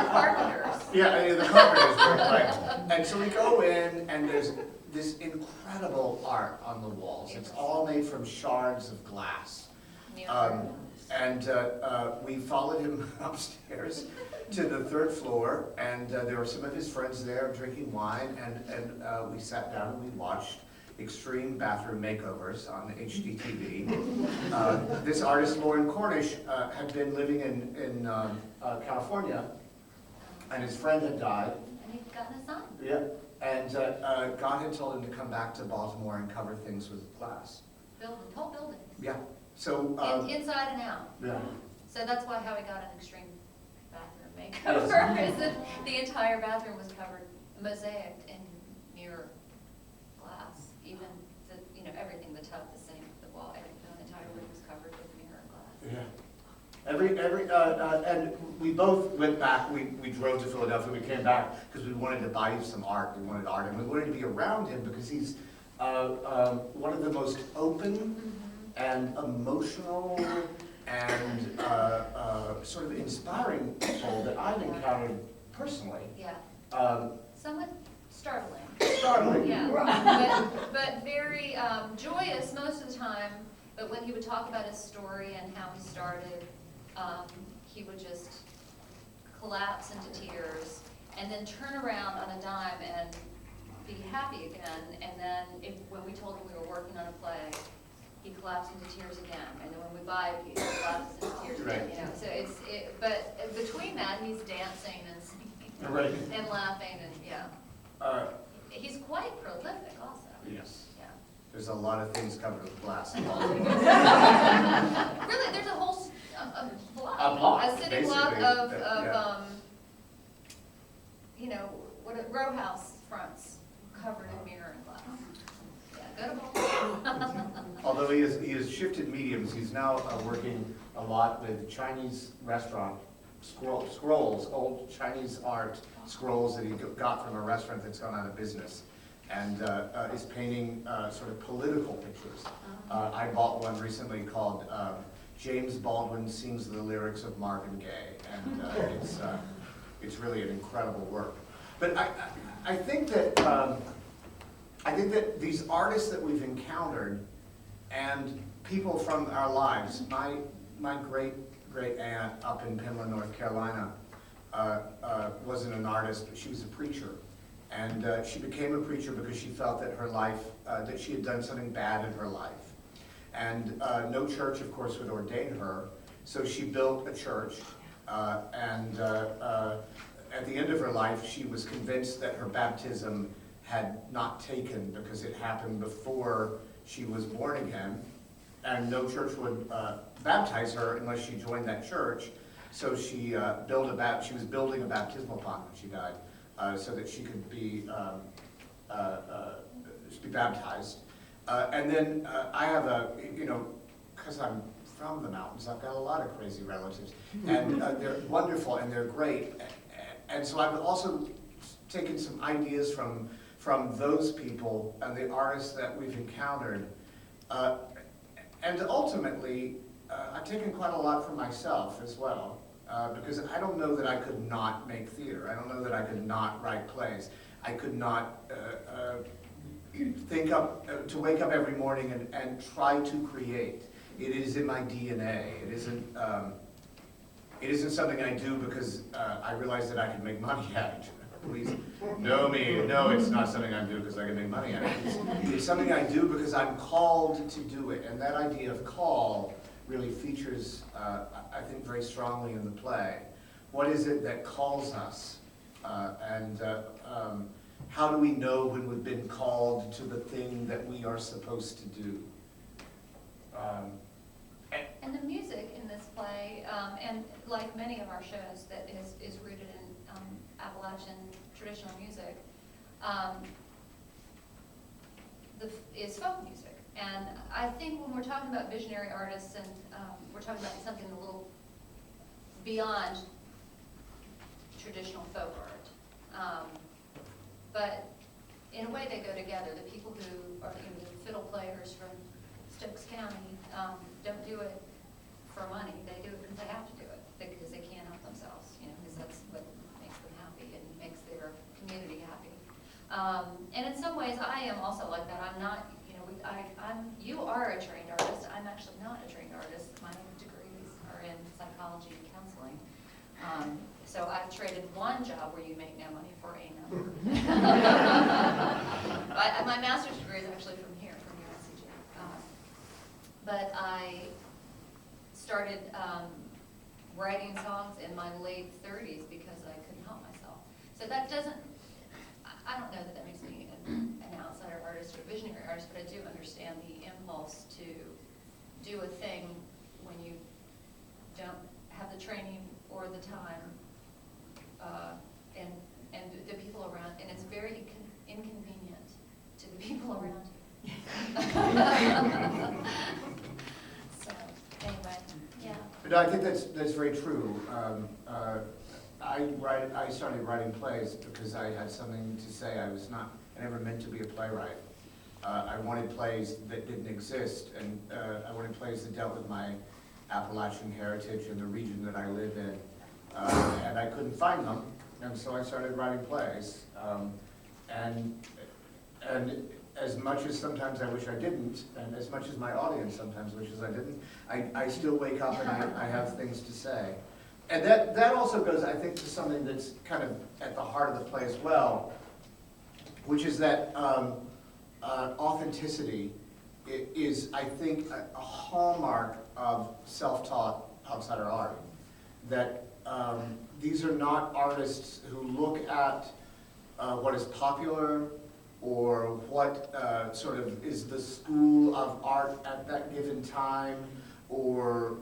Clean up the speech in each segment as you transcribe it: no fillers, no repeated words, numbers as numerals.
carpenters. Yeah, the carpenters work, right. And so we go in, and there's this incredible art on the walls. It's all made from shards of glass. And we followed him upstairs to the third floor, and there were some of his friends there drinking wine, and we sat down and we watched extreme bathroom makeovers on HGTV. This artist, Lauren Cornish, had been living in California, and his friend had died. And he'd gotten a son. Yeah, and God had told him to come back to Baltimore and cover things with glass. Whole buildings. Yeah, so... inside and out. Yeah. So that's why how he got an extreme bathroom makeover, is that the entire bathroom was covered, mosaicked in mirror glass. Even everything, the tub, the sink, the wall, everything, the entire room was covered with mirror glass. Yeah. And we both went back, we drove to Philadelphia, we came back because we wanted to buy some art, we wanted art, and we wanted to be around him because he's one of the most open and emotional and sort of inspiring people that I've encountered personally. Yeah. Somewhat startling. Startling. Yeah. But very joyous most of the time. But when he would talk about his story and how he started, he would just collapse into tears and then turn around on a dime and be happy again. And then when we told him we were working on a play, he collapsed into tears again. And then when we buy a piece, he collapses into tears again. So but between that, he's dancing and singing and laughing and he's quite prolific also. Yes. Yeah. There's a lot of things covered with glass. Really, there's a whole block, a city block of row house fronts covered in mirror and glass. Yeah, go to Baltimore. Although he has shifted mediums, he's now working a lot with Chinese restaurant scrolls, old Chinese art scrolls that he got from a restaurant that's gone out of business, and is painting sort of political pictures. I bought one recently called James Baldwin Sings the Lyrics of Marvin Gaye, and it's really an incredible work. But I think that these artists that we've encountered and people from our lives, my great aunt up in Pinland, North Carolina, wasn't an artist, but she was a preacher. And she became a preacher because she felt that her life, that she had done something bad in her life. And no church, of course, would ordain her, so she built a church. And at the end of her life, she was convinced that her baptism had not taken because it happened before she was born again. And no church would baptize her unless she joined that church. So she she was building a baptismal pond when she died, so that she could be baptized. And then I have because I'm from the mountains, I've got a lot of crazy relatives, and they're wonderful and they're great. And so I've also taken some ideas from those people and the artists that we've encountered. And ultimately, I've taken quite a lot from myself as well, because I don't know that I could not make theater. I don't know that I could not write plays. I could not to wake up every morning and try to create. It is in my DNA. It isn't something I do because I realize that I can make money at it. Please know me. No, it's not something I do because I can make money at it. It's something I do because I'm called to do it. And that idea of call really features, I think, very strongly in the play. What is it that calls us? And how do we know when we've been called to the thing that we are supposed to do? And the music in this play, and like many of our shows, that is rooted in Appalachian traditional music, is folk music. And I think when we're talking about visionary artists, and we're talking about something a little beyond traditional folk art. But in a way they go together. The people who are the fiddle players from Stokes County don't do it for money. They do it because they have to do it, because they can't help themselves, because that's what And in some ways, I am also like that. I'm not, you know, you are a trained artist. I'm actually not a trained artist. My degrees are in psychology and counseling. So I've traded one job where you make no money for another. My master's degree is actually from here, from UNCG. But I started writing songs in my late 30s because I couldn't help myself. So that doesn't, I don't know that that makes me an outsider artist or a visionary artist, but I do understand the impulse to do a thing when you don't have the training or the time, and the people around, and it's very inconvenient to the people around you. So anyway, yeah. But I think that's very true. I started writing plays because I had something to say. I never meant to be a playwright. I wanted plays that didn't exist, and I wanted plays that dealt with my Appalachian heritage and the region that I live in. And I couldn't find them, and so I started writing plays. And as much as sometimes I wish I didn't, and as much as my audience sometimes wishes I didn't, I still wake up and I have things to say. And that also goes, I think, to something that's kind of at the heart of the play as well, which is that authenticity is, I think, a hallmark of self-taught outsider art. That these are not artists who look at what is popular or what sort of is the school of art at that given time, or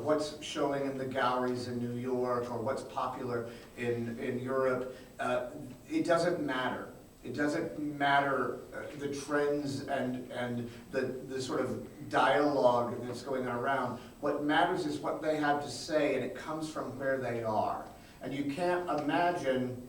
what's showing in the galleries in New York, or what's popular in Europe. It doesn't matter. It doesn't matter the trends and the sort of dialogue that's going on around. What matters is what they have to say, and it comes from where they are. And you can't imagine,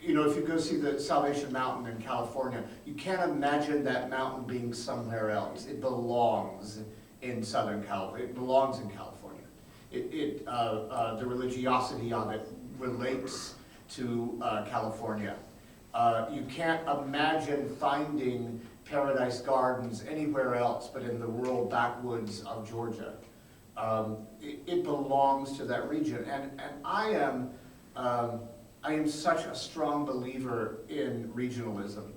you know, if you go see the Salvation Mountain in California, you can't imagine that mountain being somewhere else. It belongs in Southern California. It belongs in California. The religiosity of it relates to California. You can't imagine finding Paradise Gardens anywhere else but in the rural backwoods of Georgia. It belongs to that region, and I am such a strong believer in regionalism,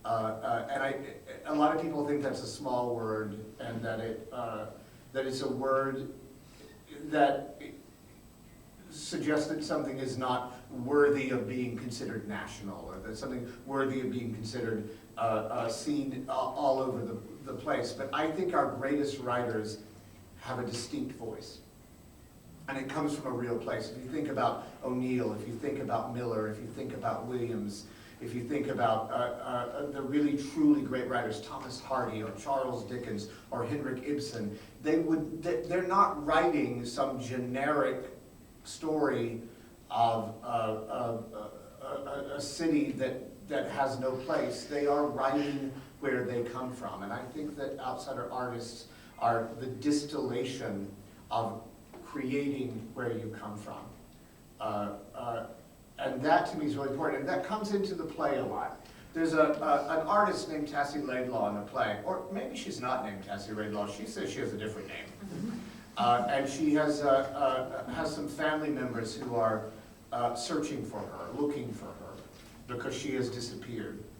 and a lot of people think that's a small word, and that it's a word that suggests that something is not worthy of being considered national, or that something worthy of being considered seen all over the place. But I think our greatest writers have a distinct voice. And it comes from a real place. If you think about O'Neill, if you think about Miller, if you think about Williams, if you think about the really truly great writers, Thomas Hardy or Charles Dickens or Henrik Ibsen, they're not writing some generic story of a city that has no place. They are writing where they come from. And I think that outsider artists are the distillation of creating where you come from. And that to me is really important. And that comes into the play a lot. There's an artist named Tassie Laidlaw in the play, or maybe she's not named Tassie Laidlaw. She says she has a different name. And she has some family members who are searching for her, looking for her, because she has disappeared.